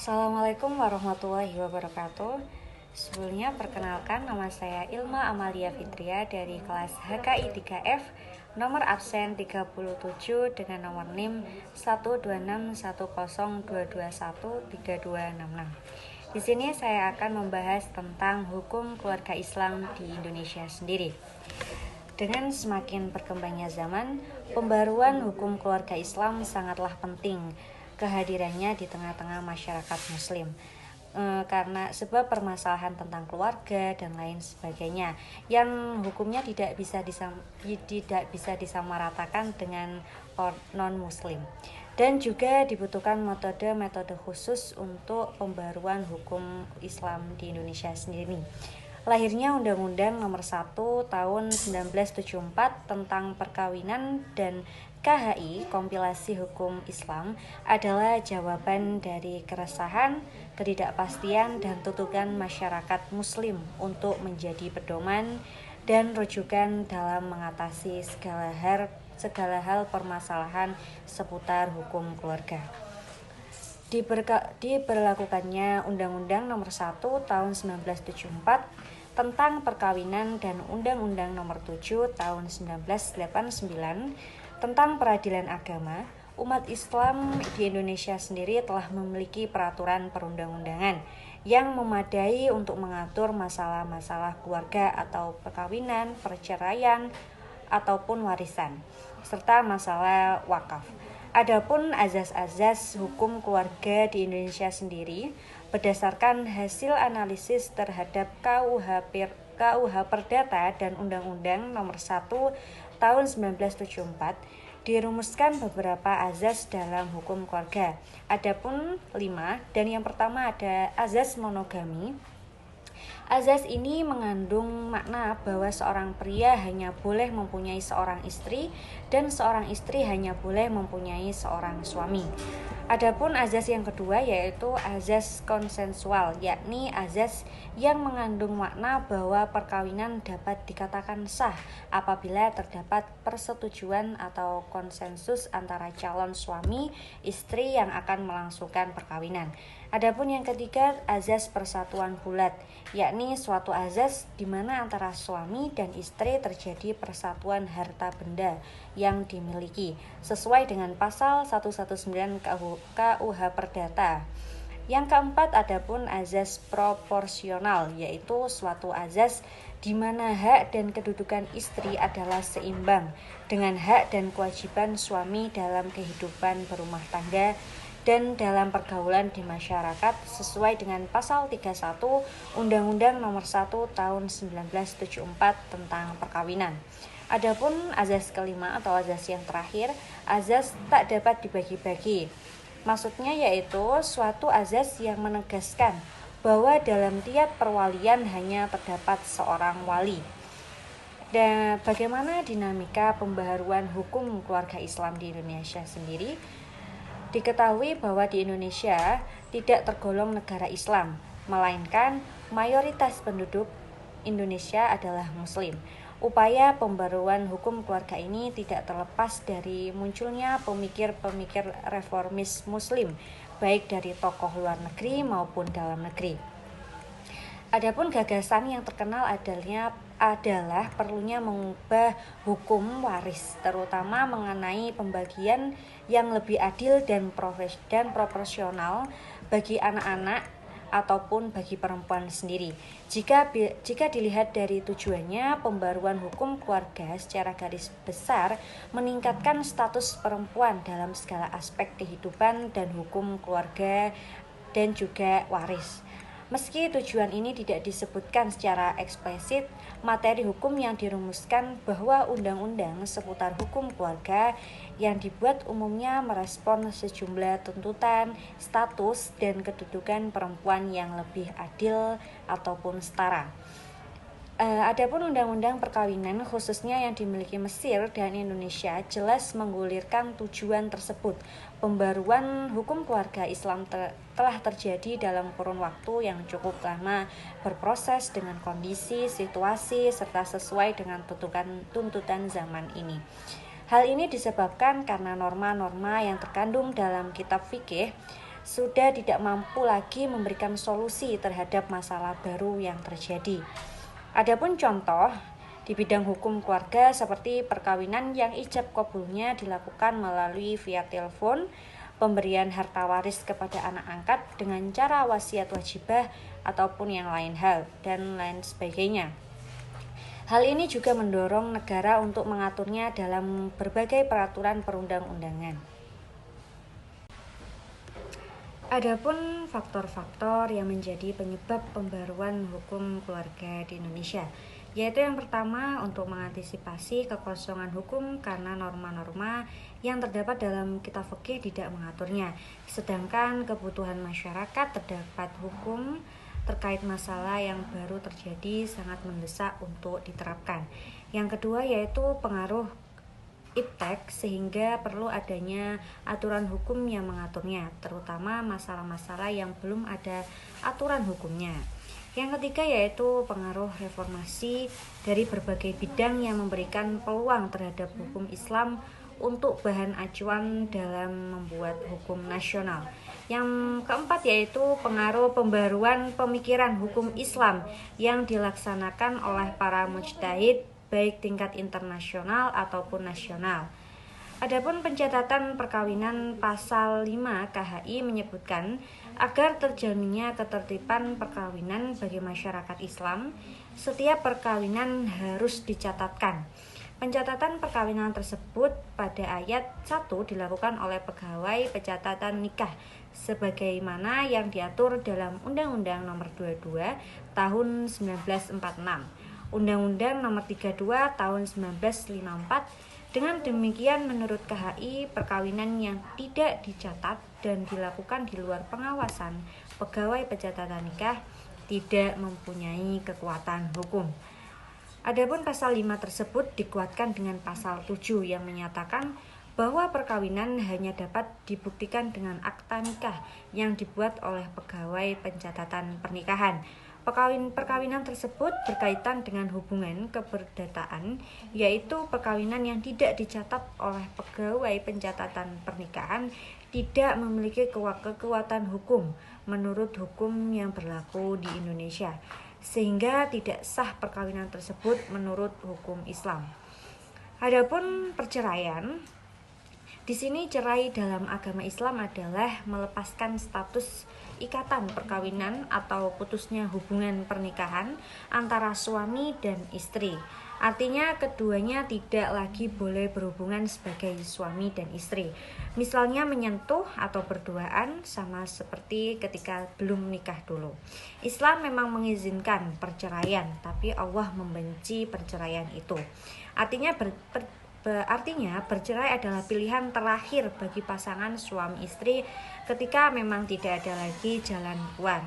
Assalamualaikum warahmatullahi wabarakatuh. Sebelumnya perkenalkan, nama saya Ilma Amalia Fitria dari kelas HKI 3F, nomor absen 37 dengan nomor NIM 12610221326. Di sini saya akan membahas tentang hukum keluarga Islam di Indonesia sendiri. Dengan semakin berkembangnya zaman, pembaruan hukum keluarga Islam sangatlah penting kehadirannya di tengah-tengah masyarakat muslim, karena sebab permasalahan tentang keluarga dan lain sebagainya yang hukumnya tidak bisa disamaratakan dengan non muslim, dan juga dibutuhkan metode-metode khusus untuk pembaruan hukum Islam di Indonesia sendiri. Lahirnya Undang-Undang Nomor 1 Tahun 1974 tentang Perkawinan dan KHI Kompilasi Hukum Islam adalah jawaban dari keresahan, ketidakpastian, dan tuntutan masyarakat Muslim untuk menjadi pedoman dan rujukan dalam mengatasi segala hal permasalahan seputar hukum keluarga. Diberlakukannya Undang-Undang Nomor 1 Tahun 1974 tentang Perkawinan dan Undang-Undang Nomor 7 Tahun 1989 tentang Peradilan Agama, umat Islam di Indonesia sendiri telah memiliki peraturan perundang-undangan yang memadai untuk mengatur masalah-masalah keluarga atau perkawinan, perceraian, ataupun warisan, serta masalah wakaf. Adapun azas-azas hukum keluarga di Indonesia sendiri berdasarkan hasil analisis terhadap KUH Perdata dan Undang-Undang Nomor 1 Tahun 1974 dirumuskan beberapa azas dalam hukum keluarga. Adapun 5, dan yang pertama ada azas monogami. Azas ini mengandung makna bahwa seorang pria hanya boleh mempunyai seorang istri dan seorang istri hanya boleh mempunyai seorang suami. Adapun azas yang kedua yaitu azas konsensual, yakni azas yang mengandung makna bahwa perkawinan dapat dikatakan sah apabila terdapat persetujuan atau konsensus antara calon suami istri yang akan melangsungkan perkawinan. Adapun yang ketiga azas persatuan bulat, yakni suatu azas di mana antara suami dan istri terjadi persatuan harta benda yang dimiliki sesuai dengan pasal 119 KUH Perdata. Yang keempat adapun azas proporsional, yaitu suatu azas di mana hak dan kedudukan istri adalah seimbang dengan hak dan kewajiban suami dalam kehidupan berumah tangga dan dalam pergaulan di masyarakat sesuai dengan pasal 31 Undang-Undang Nomor 1 Tahun 1974 tentang perkawinan. Adapun azas kelima atau azas yang terakhir, azas tak dapat dibagi-bagi. Maksudnya yaitu suatu azas yang menegaskan bahwa dalam tiap perwalian hanya terdapat seorang wali. Dan bagaimana dinamika pembaharuan hukum keluarga Islam di Indonesia sendiri? Diketahui bahwa di Indonesia tidak tergolong negara Islam, melainkan mayoritas penduduk Indonesia adalah Muslim. Upaya pembaruan hukum keluarga ini tidak terlepas dari munculnya pemikir-pemikir reformis Muslim, baik dari tokoh luar negeri maupun dalam negeri. Adapun gagasan yang terkenal adalah perlunya mengubah hukum waris, terutama mengenai pembagian yang lebih adil dan proporsional bagi anak-anak ataupun bagi perempuan sendiri. Jika dilihat dari tujuannya, pembaruan hukum keluarga secara garis besar meningkatkan status perempuan dalam segala aspek kehidupan dan hukum keluarga dan juga waris. Meski tujuan ini tidak disebutkan secara eksplisit, materi hukum yang dirumuskan bahwa undang-undang seputar hukum keluarga yang dibuat umumnya merespon sejumlah tuntutan, status, dan kedudukan perempuan yang lebih adil ataupun setara. Adapun undang-undang perkawinan khususnya yang dimiliki Mesir dan Indonesia jelas menggulirkan tujuan tersebut. Pembaruan hukum keluarga Islam telah terjadi dalam kurun waktu yang cukup lama, berproses dengan kondisi, situasi, serta sesuai dengan tuntutan zaman ini. Hal ini disebabkan karena norma-norma yang terkandung dalam kitab fikih sudah tidak mampu lagi memberikan solusi terhadap masalah baru yang terjadi. Adapun contoh di bidang hukum keluarga seperti perkawinan yang ijab kabulnya dilakukan melalui via telepon, pemberian harta waris kepada anak angkat dengan cara wasiat wajibah ataupun yang lain hal dan lain sebagainya. Hal ini juga mendorong negara untuk mengaturnya dalam berbagai peraturan perundang-undangan. Adapun faktor-faktor yang menjadi penyebab pembaruan hukum keluarga di Indonesia, yaitu yang pertama untuk mengantisipasi kekosongan hukum karena norma-norma yang terdapat dalam kitab fikih tidak mengaturnya, sedangkan kebutuhan masyarakat terdapat hukum terkait masalah yang baru terjadi sangat mendesak untuk diterapkan. Yang kedua yaitu pengaruh iptek sehingga perlu adanya aturan hukum yang mengaturnya, terutama masalah-masalah yang belum ada aturan hukumnya. Yang ketiga yaitu pengaruh reformasi dari berbagai bidang yang memberikan peluang terhadap hukum Islam untuk bahan acuan dalam membuat hukum nasional. Yang keempat yaitu pengaruh pembaruan pemikiran hukum Islam yang dilaksanakan oleh para mujtahid baik tingkat internasional ataupun nasional. Adapun pencatatan perkawinan pasal 5 KHI menyebutkan agar terjaminnya ketertiban perkawinan bagi masyarakat Islam, setiap perkawinan harus dicatatkan. Pencatatan perkawinan tersebut pada ayat 1 dilakukan oleh pegawai pencatatan nikah sebagaimana yang diatur dalam Undang-Undang Nomor 22 Tahun 1946, Undang-Undang Nomor 32 Tahun 1954. Dengan demikian, menurut KHI, perkawinan yang tidak dicatat dan dilakukan di luar pengawasan pegawai pencatatan nikah tidak mempunyai kekuatan hukum. Adapun pasal 5 tersebut dikuatkan dengan pasal 7 yang menyatakan bahwa perkawinan hanya dapat dibuktikan dengan akta nikah yang dibuat oleh pegawai pencatatan pernikahan. Perkawinan tersebut berkaitan dengan hubungan keperdataan, yaitu perkawinan yang tidak dicatat oleh pegawai pencatatan pernikahan tidak memiliki kekuatan hukum menurut hukum yang berlaku di Indonesia, sehingga tidak sah perkawinan tersebut menurut hukum Islam. Adapun perceraian, di sini cerai dalam agama Islam adalah melepaskan status ikatan perkawinan atau putusnya hubungan pernikahan antara suami dan istri. Artinya keduanya tidak lagi boleh berhubungan sebagai suami dan istri. Misalnya menyentuh atau berduaan sama seperti ketika belum menikah dulu. Islam memang mengizinkan perceraian, tapi Allah membenci perceraian itu. Artinya bercerai adalah pilihan terakhir bagi pasangan suami istri ketika memang tidak ada lagi jalan keluar.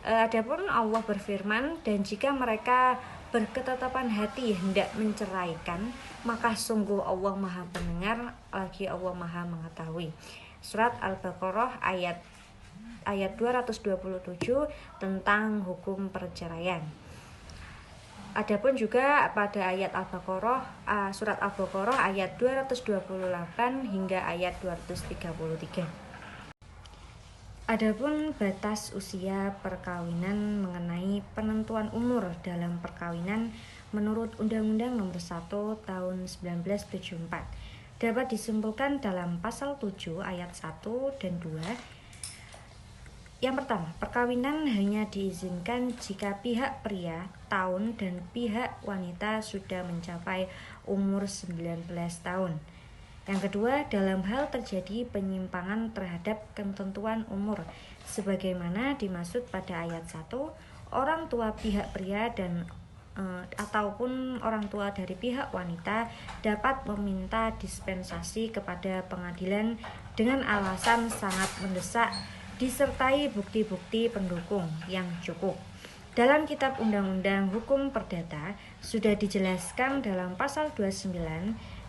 Adapun Allah berfirman, dan jika mereka berketetapan hati hendak menceraikan, maka sungguh Allah Maha Pendengar lagi Allah Maha Mengetahui. Surat Al-Baqarah ayat 227 tentang hukum perceraian. Adapun juga pada ayat surat Al-Baqarah ayat 228 hingga ayat 233. Adapun batas usia perkawinan mengenai penentuan umur dalam perkawinan menurut Undang-Undang Nomor 1 Tahun 1974 dapat disimpulkan dalam pasal 7 ayat 1 dan 2. Yang pertama, perkawinan hanya diizinkan jika pihak pria tahun dan pihak wanita sudah mencapai umur 19 tahun. Yang kedua, dalam hal terjadi penyimpangan terhadap ketentuan umur, sebagaimana dimaksud pada ayat 1, orang tua pihak pria dan ataupun orang tua dari pihak wanita dapat meminta dispensasi kepada pengadilan dengan alasan sangat mendesak disertai bukti-bukti pendukung yang cukup. Dalam kitab Undang-Undang Hukum Perdata sudah dijelaskan dalam pasal 29,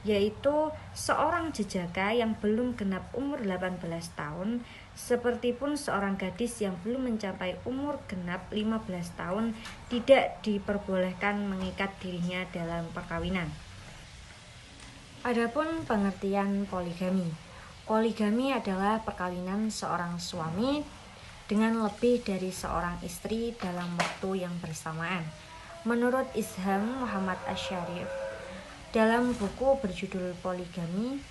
yaitu seorang jejaka yang belum genap umur 18 tahun, sepertipun seorang gadis yang belum mencapai umur genap 15 tahun tidak diperbolehkan mengikat dirinya dalam perkawinan. Adapun pengertian poligami. Poligami adalah perkawinan seorang suami dengan lebih dari seorang istri dalam waktu yang bersamaan. Menurut Isham Muhammad Asy-Syarif, dalam buku berjudul Poligami,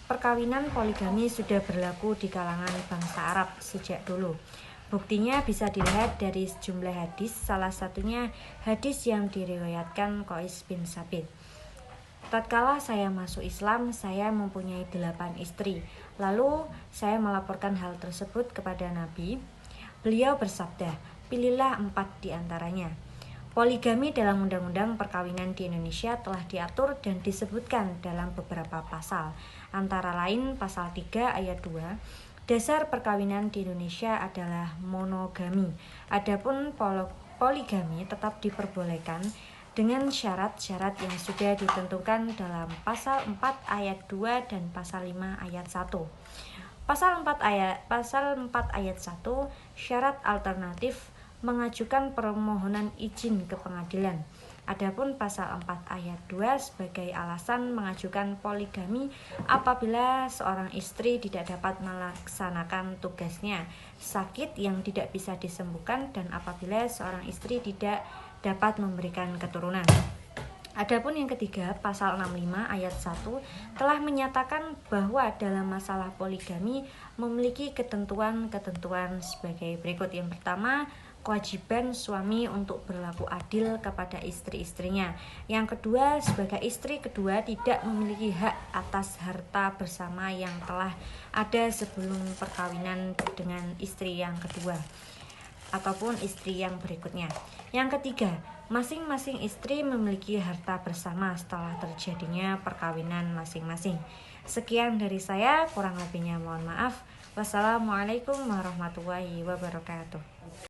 perkawinan poligami sudah berlaku di kalangan bangsa Arab sejak dulu. Buktinya bisa dilihat dari sejumlah hadis, salah satunya hadis yang diriwayatkan Qais bin Sabit. Tatkala saya masuk Islam, saya mempunyai 8 istri. Lalu saya melaporkan hal tersebut kepada Nabi. Beliau bersabda, pilihlah 4 di antaranya. Poligami dalam undang-undang perkawinan di Indonesia telah diatur dan disebutkan dalam beberapa pasal. Antara lain pasal 3 ayat 2, dasar perkawinan di Indonesia adalah monogami. Adapun poligami tetap diperbolehkan dengan syarat-syarat yang sudah ditentukan dalam pasal 4 ayat 2 dan pasal 5 ayat 1. Pasal 4 ayat 1, syarat alternatif mengajukan permohonan izin ke pengadilan. Adapun pasal 4 ayat 2 sebagai alasan mengajukan poligami apabila seorang istri tidak dapat melaksanakan tugasnya, sakit yang tidak bisa disembuhkan, dan apabila seorang istri tidak dapat memberikan keturunan. Adapun yang ketiga, pasal 65 ayat 1 telah menyatakan bahwa dalam masalah poligami memiliki ketentuan-ketentuan sebagai berikut. Yang pertama, kewajiban suami untuk berlaku adil kepada istri-istrinya. Yang kedua, sebagai istri kedua tidak memiliki hak atas harta bersama yang telah ada sebelum perkawinan dengan istri yang kedua ataupun istri yang berikutnya. Yang ketiga, masing-masing istri memiliki harta bersama setelah terjadinya perkawinan masing-masing. Sekian dari saya, kurang lebihnya mohon maaf. Wassalamualaikum warahmatullahi wabarakatuh.